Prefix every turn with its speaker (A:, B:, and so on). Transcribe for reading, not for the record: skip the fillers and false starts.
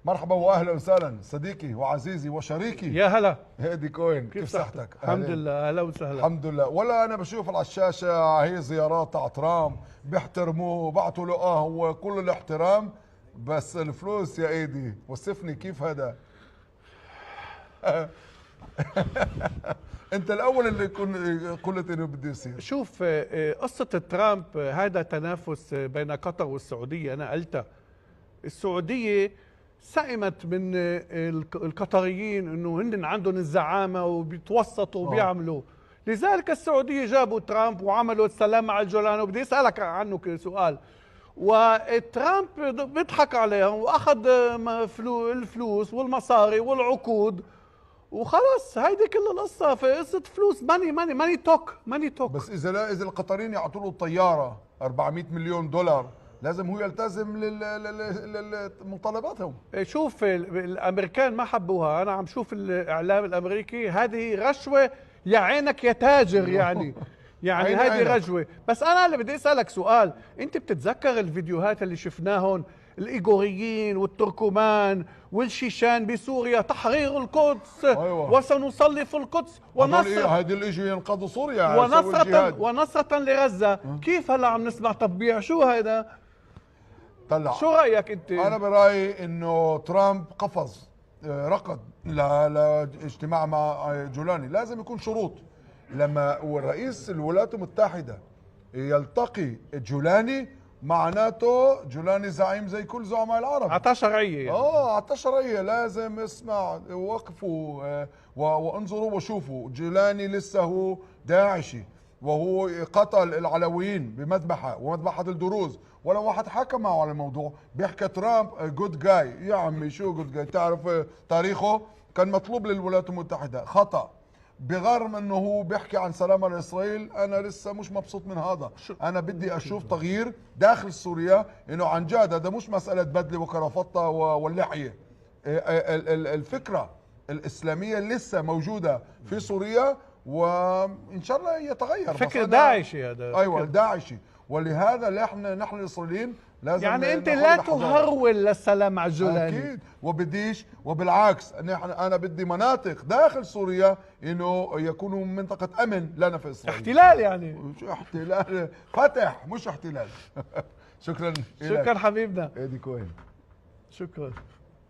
A: مرحبا واهلا وسهلا صديقي وعزيزي وشريكي.
B: يا هلا،
A: هيدي كوين، كيف صحتك؟
B: الحمد لله، اهلا وسهلا.
A: الحمد لله. ولا انا بشوف على الشاشه هي زيارات تاع ترامب، بيحترموه، بعثوا له قهوه، كل الاحترام، بس الفلوس يا ايدي وصفني كيف هذا. انت الاول اللي قلت انه بده يصير.
B: شوف، قصة ترامب هذا تنافس بين قطر والسعودية. أنا قلتها، السعودية سئمت من القطريين انه هن عندهم الزعامة وبيتوسطوا وبيعملوا، لذلك السعودية جابوا ترامب وعملوا السلام مع الجولان. وبدي اسألك عنه سؤال، وترامب بيضحك عليهم واخذ الفلوس والمصاري والعقود وخلص. هيدي كل القصة، في قصة فلوس، ماني توك.
A: بس اذا القطريين يعطوا له الطياره 400 مليون دولار لازم هو يلتزم لمطالباتهم.
B: شوف، الامريكان ما حبوها. انا عم شوف الاعلام الامريكي، هذه رشوه يا عينك يا تاجر يعني. يعني هذه رشوه. بس انا اللي بدي اسالك سؤال، انت بتتذكر الفيديوهات اللي شفناهم الايغوريين والتركمان والشيشان بسوريا، تحرير القدس؟
A: أيوة.
B: وسنصلي في القدس
A: هذه اللي اجوا ينقذوا سوريا
B: ونصرة لغزة. كيف هلا عم نسمع تطبيع؟ شو هذا؟
A: طلع.
B: شو رايك انت؟
A: انا برايي انه ترامب قفز، ركض لاجتماع مع جولاني. لازم يكون شروط. لما الرئيس الولايات المتحده يلتقي جولاني، معناته جولاني زعيم زي كل زعماء العرب،
B: عطاه شرعيه يعني.
A: عطاه شرعيه. لازم اسمع، وقفوا وانظروا وشوفوا. جولاني لسه هو داعشي، وهو قتل العلويين بمذبحه ومذبحه الدروز، ولا واحد حكى معه على الموضوع. بيحكي ترامب جود جاي. يا عمي شو جود جاي؟ تعرف تاريخه كان مطلوب للولايات المتحده، خطأ. بغرم انه هو بيحكي عن سلام لاسرائيل، انا لسه مش مبسوط من هذا. انا بدي اشوف تغيير داخل سوريا، انه عن جد هذا مش مساله بدله وكرافطه واللحيه. الفكره الاسلاميه لسه موجوده في سوريا، وان شاء الله يتغير.
B: فكر داعشي هذا.
A: ايوه داعشي. ولهذا نحن الاسرائيليين لازم
B: يعني انت لا تهرول للسلام مع الجولاني.
A: اكيد، وبالعكس انا بدي مناطق داخل سوريا انه يكونوا منطقه امن لنا في اسرائيل.
B: احتلال يعني.
A: شو احتلال؟ فتح مش احتلال. شكرا
B: شكرا حبيبنا.
A: ايدي كوين.
B: شكرا.